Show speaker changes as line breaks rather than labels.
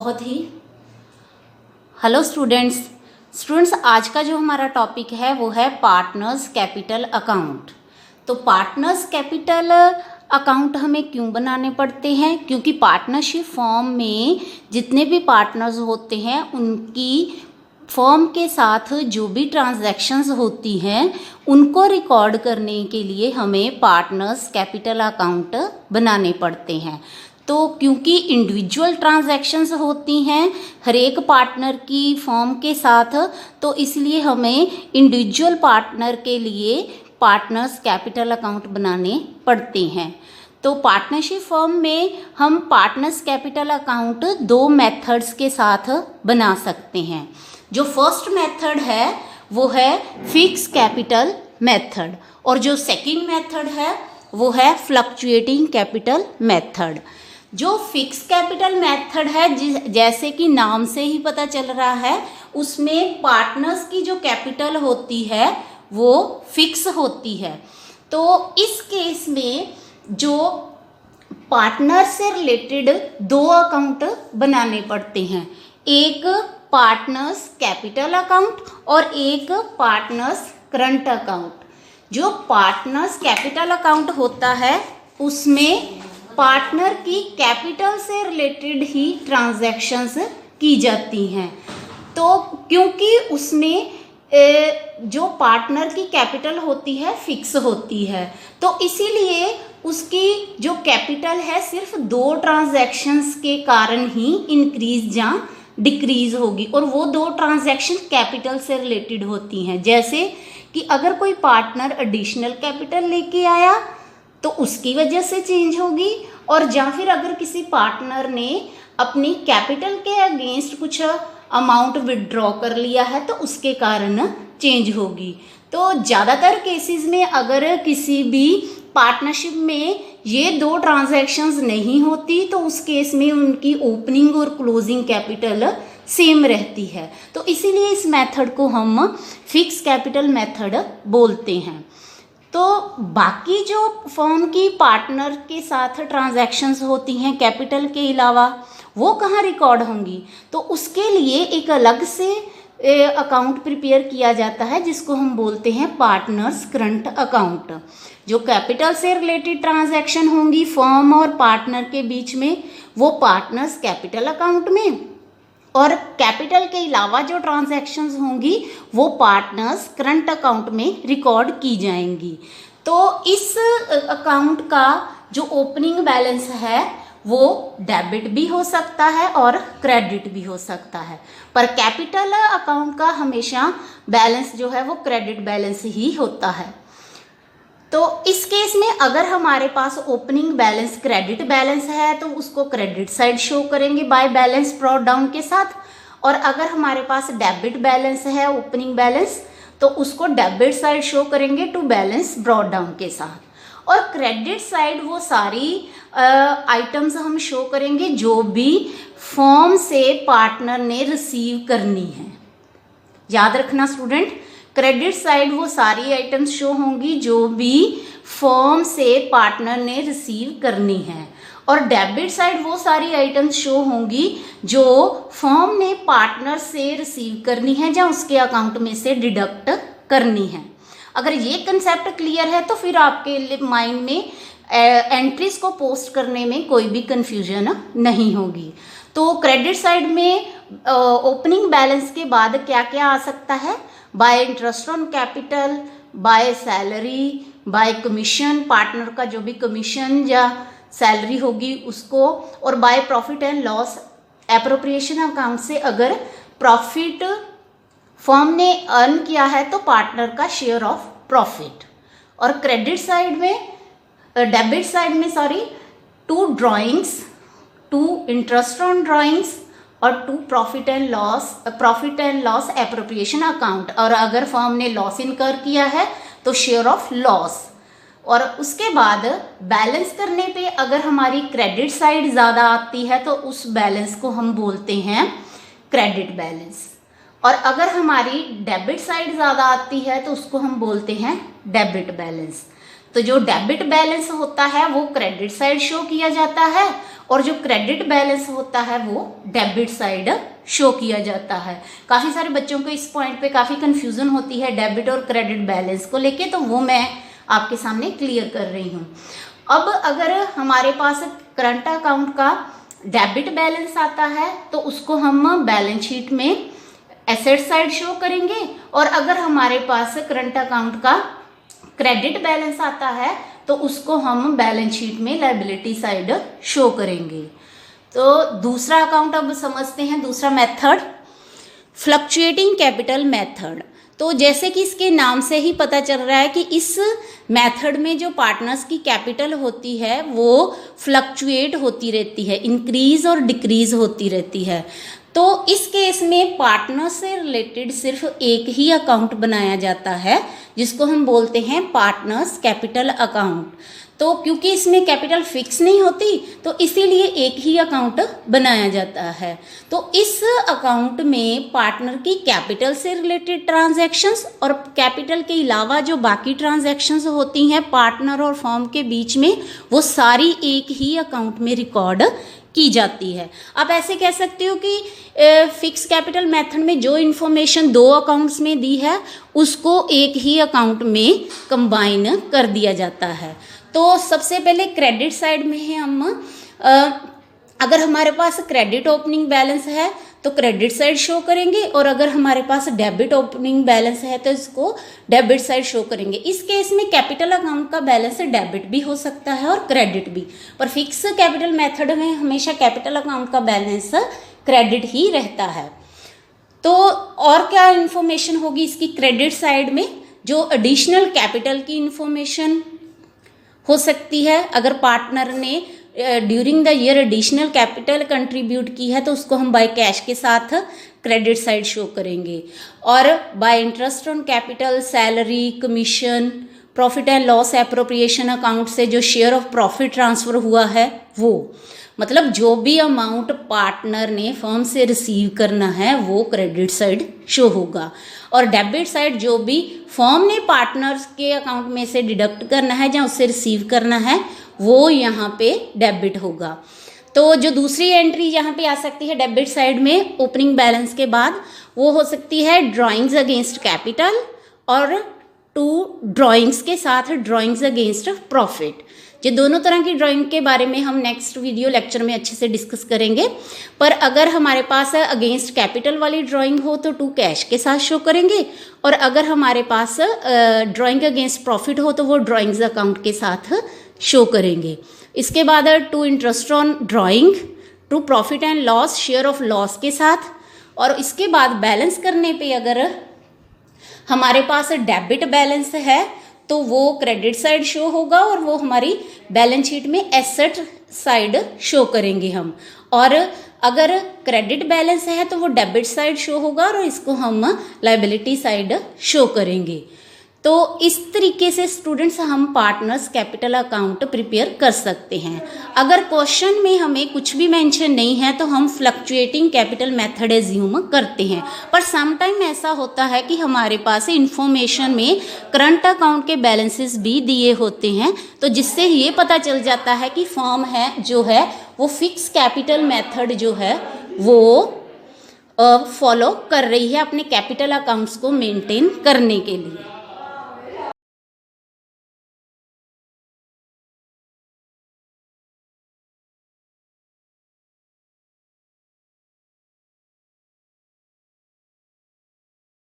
बहुत ही hello students आज का जो हमारा टॉपिक है वो है पार्टनर्स कैपिटल अकाउंट। तो पार्टनर्स कैपिटल अकाउंट हमें क्यों बनाने पड़ते हैं? क्योंकि पार्टनरशिप फॉर्म में जितने भी पार्टनर्स होते हैं उनकी फर्म के साथ जो भी ट्रांजैक्शंस होती हैं उनको रिकॉर्ड करने के लिए हमें पार्टनर्स कैपिटल अकाउंट बनाने पड़ते हैं। तो क्योंकि इंडिविजुअल ट्रांजैक्शंस होती हैं हर एक पार्टनर की फर्म के साथ, तो इसलिए हमें इंडिविजुअल पार्टनर के लिए पार्टनर्स कैपिटल अकाउंट बनाने पड़ते हैं। तो पार्टनरशिप फर्म में हम पार्टनर्स कैपिटल अकाउंट दो मेथड्स के साथ बना सकते हैं। जो फर्स्ट मेथड है वो है फिक्स कैपिटल मेथड और जो सेकंड मेथड है वो है फ्लक्चुएटिंग कैपिटल मेथड। जो फिक्स कैपिटल मेथड है जैसे कि नाम से ही पता चल रहा है उसमें पार्टनर्स की जो कैपिटल होती है वो फिक्स होती है। तो इस केस में जो पार्टनर से रिलेटेड दो अकाउंट बनाने पड़ते हैं, एक पार्टनर्स कैपिटल अकाउंट और एक पार्टनर्स करंट अकाउंट। जो पार्टनर्स कैपिटल अकाउंट होता है उसमें पार्टनर की कैपिटल से रिलेटेड ही ट्रांजैक्शंस की जाती हैं। तो क्योंकि उसमें जो पार्टनर की कैपिटल होती है फिक्स होती है, तो इसीलिए उसकी जो कैपिटल है सिर्फ दो ट्रांजैक्शंस के कारण ही इंक्रीज या डिक्रीज होगी और वो दो ट्रांजैक्शन कैपिटल से रिलेटेड होती हैं। जैसे कि अगर कोई पार्टनर एडिशनल कैपिटल लेके आया तो उसकी वजह से चेंज होगी, और या फिर अगर किसी पार्टनर ने अपनी कैपिटल के अगेंस्ट कुछ अमाउंट विड्रॉ कर लिया है तो उसके कारण चेंज होगी। तो ज़्यादातर केसेस में अगर किसी भी पार्टनरशिप में ये दो ट्रांजैक्शंस नहीं होती तो उस केस में उनकी ओपनिंग और क्लोजिंग कैपिटल सेम रहती है। तो इसीलिए इस मेथड को हम फिक्स कैपिटल मेथड बोलते हैं। तो बाकी जो फर्म की पार्टनर के साथ ट्रांजैक्शंस होती हैं कैपिटल के अलावा वो कहाँ रिकॉर्ड होंगी? तो उसके लिए एक अलग से अकाउंट प्रिपेयर किया जाता है जिसको हम बोलते हैं पार्टनर्स करंट अकाउंट। जो कैपिटल से रिलेटेड ट्रांजैक्शन होंगी फर्म और पार्टनर के बीच में वो पार्टनर्स कैपिटल अकाउंट में, और कैपिटल के अलावा जो ट्रांजैक्शंस होंगी वो पार्टनर्स करंट अकाउंट में रिकॉर्ड की जाएंगी। तो इस अकाउंट का जो ओपनिंग बैलेंस है वो डेबिट भी हो सकता है और क्रेडिट भी हो सकता है, पर कैपिटल अकाउंट का हमेशा बैलेंस जो है वो क्रेडिट बैलेंस ही होता है। तो इस केस में अगर हमारे पास ओपनिंग बैलेंस क्रेडिट बैलेंस है तो उसको क्रेडिट साइड शो करेंगे बाय बैलेंस ब्रॉट डाउन के साथ, और अगर हमारे पास डेबिट बैलेंस है ओपनिंग बैलेंस तो उसको डेबिट साइड शो करेंगे टू बैलेंस ब्रॉट डाउन के साथ। और क्रेडिट साइड वो सारी आइटम्स हम शो करेंगे जो भी फर्म से पार्टनर ने रिसीव करनी है। याद रखना स्टूडेंट, क्रेडिट साइड वो सारी आइटम्स शो होंगी जो भी फर्म से पार्टनर ने रिसीव करनी है, और डेबिट साइड वो सारी आइटम्स शो होंगी जो फर्म ने पार्टनर से रिसीव करनी है या उसके अकाउंट में से डिडक्ट करनी है। अगर ये कंसेप्ट क्लियर है तो फिर आपके माइंड में एंट्रीज को पोस्ट करने में कोई भी कंफ्यूजन नहीं होगी। तो क्रेडिट साइड में ओपनिंग बैलेंस के बाद क्या क्या आ सकता है? Bye interest on capital, by salary, bye commission, partner का जो भी कमीशन या सैलरी होगी उसको, और by profit and loss appropriation account से अगर प्रॉफिट फर्म ने अर्न किया है तो पार्टनर का शेयर ऑफ प्रॉफिट। और क्रेडिट साइड में डेबिट साइड में to drawings, to interest on drawings और to profit and loss appropriation account, और अगर फर्म ने लॉस इनकर किया है तो शेयर ऑफ लॉस। और उसके बाद बैलेंस करने पे अगर हमारी क्रेडिट साइड ज़्यादा आती है तो उस बैलेंस को हम बोलते हैं क्रेडिट बैलेंस, और अगर हमारी डेबिट साइड ज़्यादा आती है तो उसको हम बोलते हैं डेबिट बैलेंस। तो जो डेबिट बैलेंस होता है वो क्रेडिट साइड शो किया जाता है और जो क्रेडिट बैलेंस होता है वो डेबिट साइड शो किया जाता है। काफ़ी सारे बच्चों को इस पॉइंट पे काफ़ी कन्फ्यूज़न होती है डेबिट और क्रेडिट बैलेंस को लेके, तो वो मैं आपके सामने क्लियर कर रही हूँ। अब अगर हमारे पास करंट अकाउंट का डेबिट बैलेंस आता है तो उसको हम बैलेंस शीट में एसेट साइड शो करेंगे, और अगर हमारे पास करंट अकाउंट का क्रेडिट बैलेंस आता है तो उसको हम बैलेंस शीट में लायबिलिटी साइड शो करेंगे। तो दूसरा अकाउंट अब समझते हैं, दूसरा मेथड फ्लक्चुएटिंग कैपिटल मेथड। तो जैसे कि इसके नाम से ही पता चल रहा है कि इस मेथड में जो पार्टनर्स की कैपिटल होती है वो फ्लक्चुएट होती रहती है, इंक्रीज और डिक्रीज होती रहती है। तो इस केस में पार्टनर से रिलेटेड सिर्फ एक ही अकाउंट बनाया जाता है जिसको हम बोलते हैं पार्टनर्स कैपिटल अकाउंट। तो क्योंकि इसमें कैपिटल फिक्स नहीं होती तो इसीलिए एक ही अकाउंट बनाया जाता है। तो इस अकाउंट में पार्टनर की कैपिटल से रिलेटेड ट्रांजैक्शंस और कैपिटल के अलावा जो बाकी ट्रांजैक्शंस होती हैं पार्टनर और फर्म के बीच में, वो सारी एक ही अकाउंट में रिकॉर्ड की जाती है। आप ऐसे कह सकते हो कि फिक्स कैपिटल मेथड में जो इन्फॉर्मेशन दो अकाउंट्स में दी है उसको एक ही अकाउंट में कंबाइन कर दिया जाता है। तो सबसे पहले क्रेडिट साइड में है हम अगर हमारे पास क्रेडिट ओपनिंग बैलेंस है तो क्रेडिट साइड शो करेंगे, और अगर हमारे पास डेबिट ओपनिंग बैलेंस है तो इसको डेबिट साइड शो करेंगे। इस केस में कैपिटल अकाउंट का बैलेंस डेबिट भी हो सकता है और क्रेडिट भी, पर फिक्स कैपिटल मेथड में हमेशा कैपिटल अकाउंट का बैलेंस क्रेडिट ही रहता है। तो और क्या इन्फॉर्मेशन होगी इसकी क्रेडिट साइड में, जो एडिशनल कैपिटल की इन्फॉर्मेशन हो सकती है। अगर पार्टनर ने during the year additional capital contribute की है तो उसको हम बाय कैश के साथ क्रेडिट साइड शो करेंगे, और bye interest on capital, salary, commission, profit and loss appropriation account से जो शेयर ऑफ प्रॉफिट ट्रांसफ़र हुआ है वो, मतलब जो भी अमाउंट पार्टनर ने फर्म से रिसीव करना है वो क्रेडिट साइड शो होगा, और डेबिट साइड जो भी फर्म ने पार्टनर्स के अकाउंट में से डिडक्ट करना है या उससे रिसीव करना है वो यहाँ पे डेबिट होगा। तो जो दूसरी एंट्री यहाँ पे आ सकती है डेबिट साइड में ओपनिंग बैलेंस के बाद, वो हो सकती है ड्राइंग्स अगेंस्ट कैपिटल और टू ड्राइंग्स के साथ ड्राइंग्स अगेंस्ट प्रॉफिट। ये दोनों तरह की ड्राइंग के बारे में हम नेक्स्ट वीडियो लेक्चर में अच्छे से डिस्कस करेंगे। पर अगर हमारे पास अगेंस्ट कैपिटल वाली ड्राइंग हो तो टू कैश के साथ शो करेंगे, और अगर हमारे पास ड्राइंग अगेंस्ट प्रॉफिट हो तो वो ड्राइंग्स अकाउंट के साथ शो करेंगे। इसके बाद to interest on drawing, to profit and loss, share of loss के साथ, और इसके बाद बैलेंस करने पे अगर हमारे पास डेबिट बैलेंस है तो वो क्रेडिट साइड शो होगा और वो हमारी बैलेंस शीट में एसेट साइड शो करेंगे हम, और अगर क्रेडिट बैलेंस है तो वो डेबिट साइड शो होगा और इसको हम लायबिलिटी साइड शो करेंगे। तो इस तरीके से स्टूडेंट्स हम पार्टनर्स कैपिटल अकाउंट प्रिपेयर कर सकते हैं। अगर क्वेश्चन में हमें कुछ भी मेंशन नहीं है तो हम फ्लक्चुएटिंग कैपिटल मेथड एज्यूम करते हैं, पर समटाइम ऐसा होता है कि हमारे पास इंफॉर्मेशन में करंट अकाउंट के बैलेंसेस भी दिए होते हैं, तो जिससे ये पता चल जाता है कि फर्म है जो है वो फिक्स कैपिटल मेथड जो है वो फॉलो कर रही है अपने कैपिटल अकाउंट्स को मेंटेन करने के लिए।